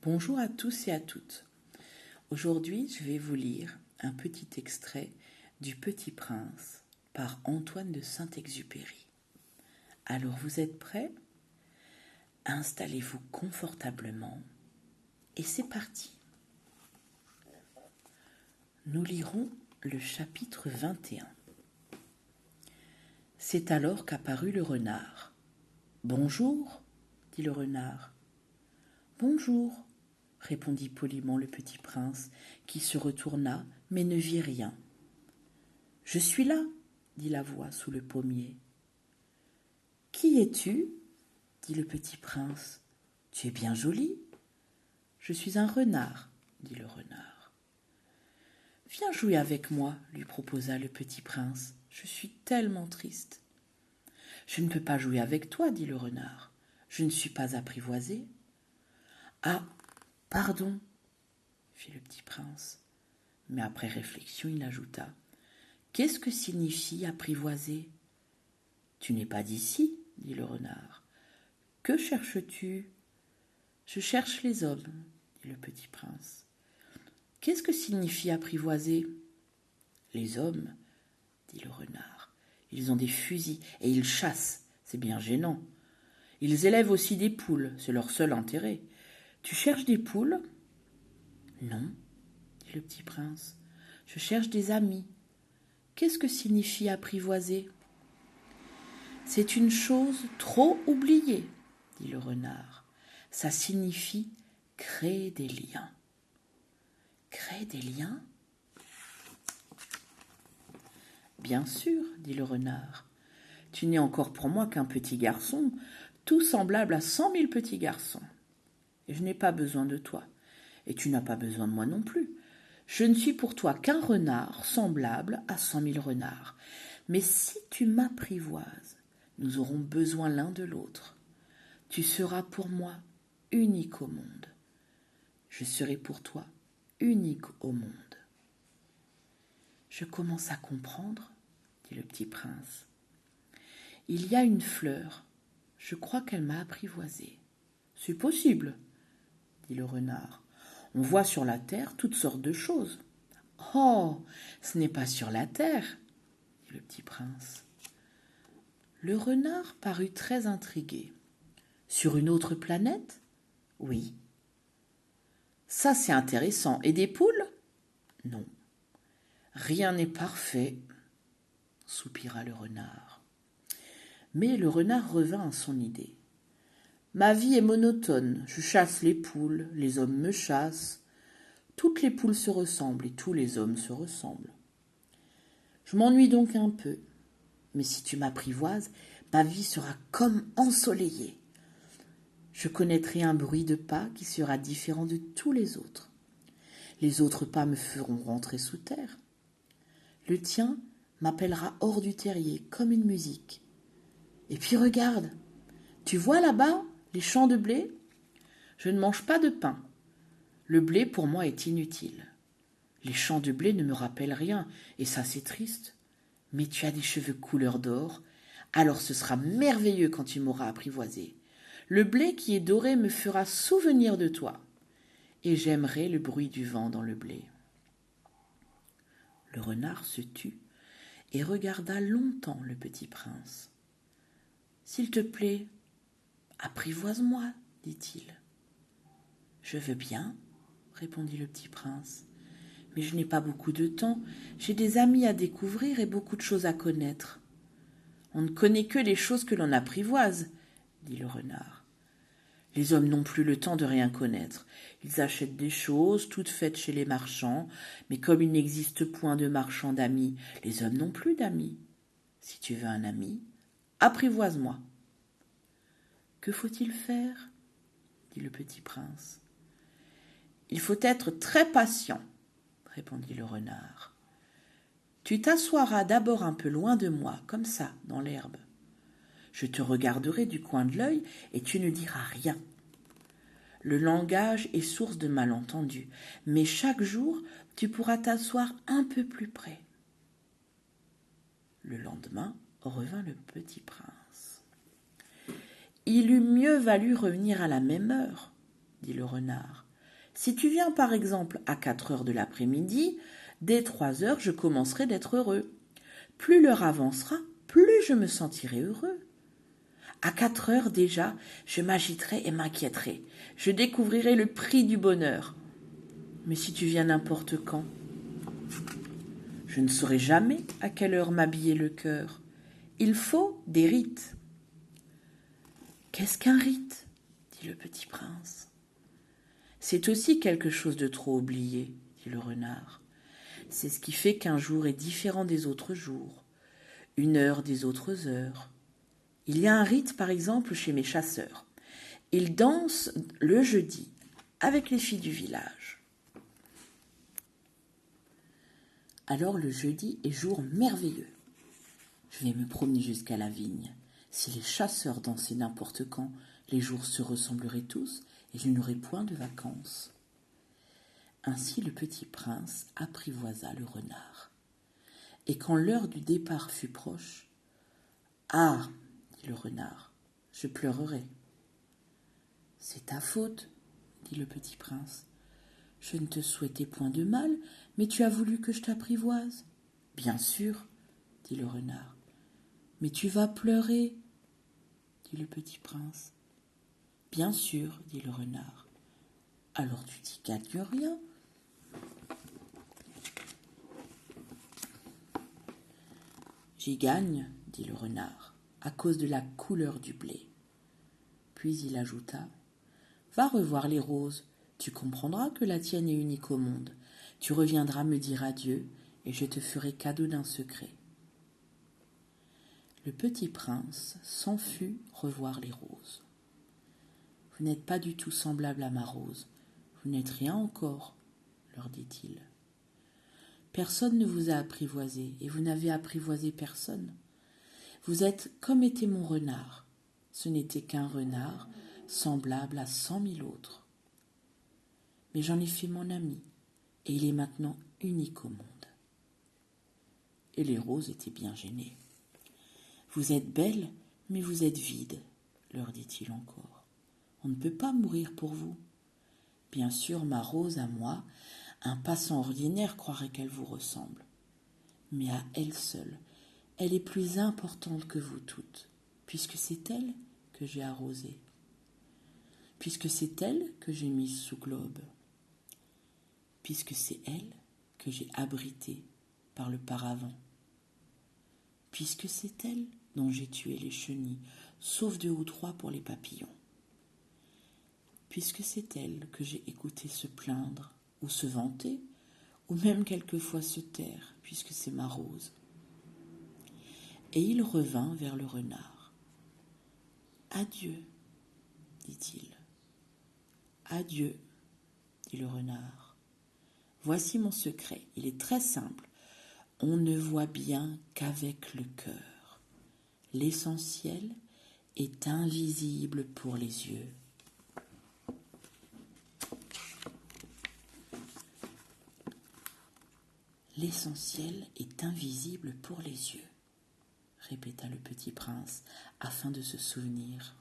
Bonjour à tous et à toutes. Aujourd'hui, je vais vous lire un petit extrait du Petit Prince par Antoine de Saint-Exupéry. Alors, vous êtes prêts ? Installez-vous confortablement et c'est parti. Nous lirons le chapitre 21. C'est alors qu'apparut le renard. « Bonjour » dit le renard. « Bonjour » répondit poliment le petit prince, qui se retourna, mais ne vit rien. « Je suis là, dit la voix sous le pommier. « Qui es-tu ? dit le petit prince. « Tu es bien joli. »« Je suis un renard, dit le renard. »« Viens jouer avec moi, lui proposa le petit prince. « Je suis tellement triste. »« Je ne peux pas jouer avec toi, dit le renard. « Je ne suis pas apprivoisé. »« Ah, pardon, fit le petit prince. Mais après réflexion, il ajouta. Qu'est-ce que signifie apprivoiser ? Tu n'es pas d'ici, dit le renard. Que cherches-tu ? Je cherche les hommes, dit le petit prince. Qu'est-ce que signifie apprivoiser ? Les hommes, dit le renard. Ils ont des fusils et ils chassent, c'est bien gênant. Ils élèvent aussi des poules, c'est leur seul intérêt. Tu cherches des poules ? Non, dit le petit prince. Je cherche des amis. Qu'est-ce que signifie apprivoiser ? C'est une chose trop oubliée, dit le renard. Ça signifie créer des liens. Créer des liens ? Bien sûr, dit le renard. Tu n'es encore pour moi qu'un petit garçon, tout semblable à 100 000 petits garçons. Et je n'ai pas besoin de toi. Et tu n'as pas besoin de moi non plus. Je ne suis pour toi qu'un renard semblable à 100 000 renards. Mais si tu m'apprivoises, nous aurons besoin l'un de l'autre. Tu seras pour moi unique au monde. Je serai pour toi unique au monde. Je commence à comprendre, dit le petit prince. Il y a une fleur. Je crois qu'elle m'a apprivoisé. C'est possible, dit le renard. On voit sur la terre toutes sortes de choses. Oh, ce n'est pas sur la terre, dit le petit prince. Le renard parut très intrigué. Sur une autre planète ? Oui. Ça, c'est intéressant. Et des poules ? Non. Rien n'est parfait, soupira le renard. Mais le renard revint à son idée. Ma vie est monotone. Je chasse les poules, les hommes me chassent. Toutes les poules se ressemblent et tous les hommes se ressemblent. Je m'ennuie donc un peu. Mais si tu m'apprivoises, ma vie sera comme ensoleillée. Je connaîtrai un bruit de pas qui sera différent de tous les autres. Les autres pas me feront rentrer sous terre. Le tien m'appellera hors du terrier comme une musique. Et puis regarde, tu vois là-bas les champs de blé ? Je ne mange pas de pain. Le blé pour moi est inutile. Les champs de blé ne me rappellent rien, et ça c'est triste. Mais tu as des cheveux couleur d'or, alors ce sera merveilleux quand tu m'auras apprivoisé. Le blé qui est doré me fera souvenir de toi, et j'aimerai le bruit du vent dans le blé. Le renard se tut et regarda longtemps le petit prince. « S'il te plaît, apprivoise-moi, dit-il. « Je veux bien, répondit le petit prince. Mais je n'ai pas beaucoup de temps, j'ai des amis à découvrir et beaucoup de choses à connaître. On ne connaît que les choses que l'on apprivoise, dit le renard. Les hommes n'ont plus le temps de rien connaître. Ils achètent des choses, toutes faites chez les marchands, mais comme il n'existe point de marchands d'amis, les hommes n'ont plus d'amis. Si tu veux un ami, apprivoise-moi. Que faut-il faire ? dit le petit prince. Il faut être très patient, répondit le renard. Tu t'assoiras d'abord un peu loin de moi, comme ça, dans l'herbe. Je te regarderai du coin de l'œil et tu ne diras rien. Le langage est source de malentendus, mais chaque jour, tu pourras t'asseoir un peu plus près. Le lendemain, revint le petit prince. Il eût mieux valu revenir à la même heure, dit le renard. Si tu viens par exemple à 4 heures de l'après-midi, dès 3 heures, je commencerai d'être heureux. Plus l'heure avancera, plus je me sentirai heureux. À 4 heures déjà, je m'agiterai et m'inquiéterai. Je découvrirai le prix du bonheur. Mais si tu viens n'importe quand, je ne saurai jamais à quelle heure m'habiller le cœur. Il faut des rites. Qu'est-ce qu'un rite ? Dit le petit prince. C'est aussi quelque chose de trop oublié, dit le renard. C'est ce qui fait qu'un jour est différent des autres jours, une heure des autres heures. Il y a un rite, par exemple, chez mes chasseurs. Ils dansent le jeudi avec les filles du village. Alors le jeudi est jour merveilleux. Je vais me promener jusqu'à la vigne. Si les chasseurs dansaient n'importe quand, les jours se ressembleraient tous et je n'aurais point de vacances. Ainsi le petit prince apprivoisa le renard. Et quand l'heure du départ fut proche, « Ah !» dit le renard, « je pleurerai. »« C'est ta faute, » dit le petit prince. « Je ne te souhaitais point de mal, mais tu as voulu que je t'apprivoise. »« Bien sûr, » dit le renard. « Mais tu vas pleurer, » dit le petit prince. « Bien sûr, » dit le renard. « Alors tu t'y gagnes rien. » J'y gagne, dit le renard, à cause de la couleur du blé. Puis il ajouta, va revoir les roses, tu comprendras que la tienne est unique au monde. Tu reviendras me dire adieu, et je te ferai cadeau d'un secret. Le petit prince s'en fut revoir les roses. Vous n'êtes pas du tout semblable à ma rose, vous n'êtes rien encore, leur dit-il. Personne ne vous a apprivoisé, et vous n'avez apprivoisé personne. Vous êtes comme était mon renard. Ce n'était qu'un renard, semblable à 100 000 autres. Mais j'en ai fait mon ami, et il est maintenant unique au monde. Et les roses étaient bien gênées. Vous êtes belle, mais vous êtes vide, leur dit-il encore. On ne peut pas mourir pour vous. Bien sûr, ma rose à moi, un passant ordinaire croirait qu'elle vous ressemble. Mais à elle seule, elle est plus importante que vous toutes, puisque c'est elle que j'ai arrosée, puisque c'est elle que j'ai mise sous globe, puisque c'est elle que j'ai abritée par le paravent, puisque c'est elle dont j'ai tué les chenilles, sauf 2 ou 3 pour les papillons, puisque c'est elle que j'ai écouté se plaindre ou se vanter, ou même quelquefois se taire, puisque c'est ma rose. Et il revint vers le renard. « Adieu, dit-il. « Adieu, dit le renard. Voici mon secret, il est très simple. On ne voit bien qu'avec le cœur. L'essentiel est invisible pour les yeux. » L'essentiel est invisible pour les yeux, répéta le petit prince, afin de se souvenir.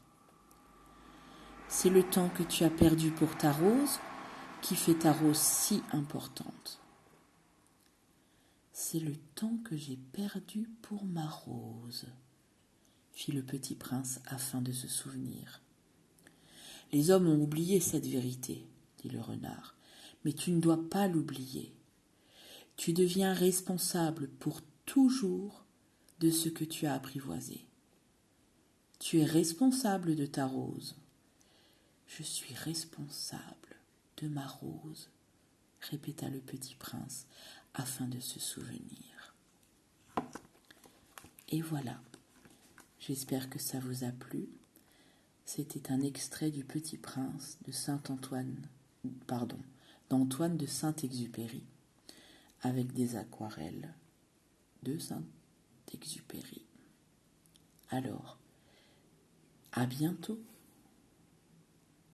C'est le temps que tu as perdu pour ta rose qui fait ta rose si importante. C'est le temps que j'ai perdu pour ma rose, fit le petit prince afin de se souvenir. Les hommes ont oublié cette vérité, dit le renard, mais tu ne dois pas l'oublier. Tu deviens responsable pour toujours de ce que tu as apprivoisé. Tu es responsable de ta rose. Je suis responsable de ma rose, répéta le petit prince afin de se souvenir. Et voilà, j'espère que ça vous a plu. C'était un extrait du Petit Prince de d'Antoine de Saint-Exupéry, avec des aquarelles de Saint-Exupéry. Alors, à bientôt.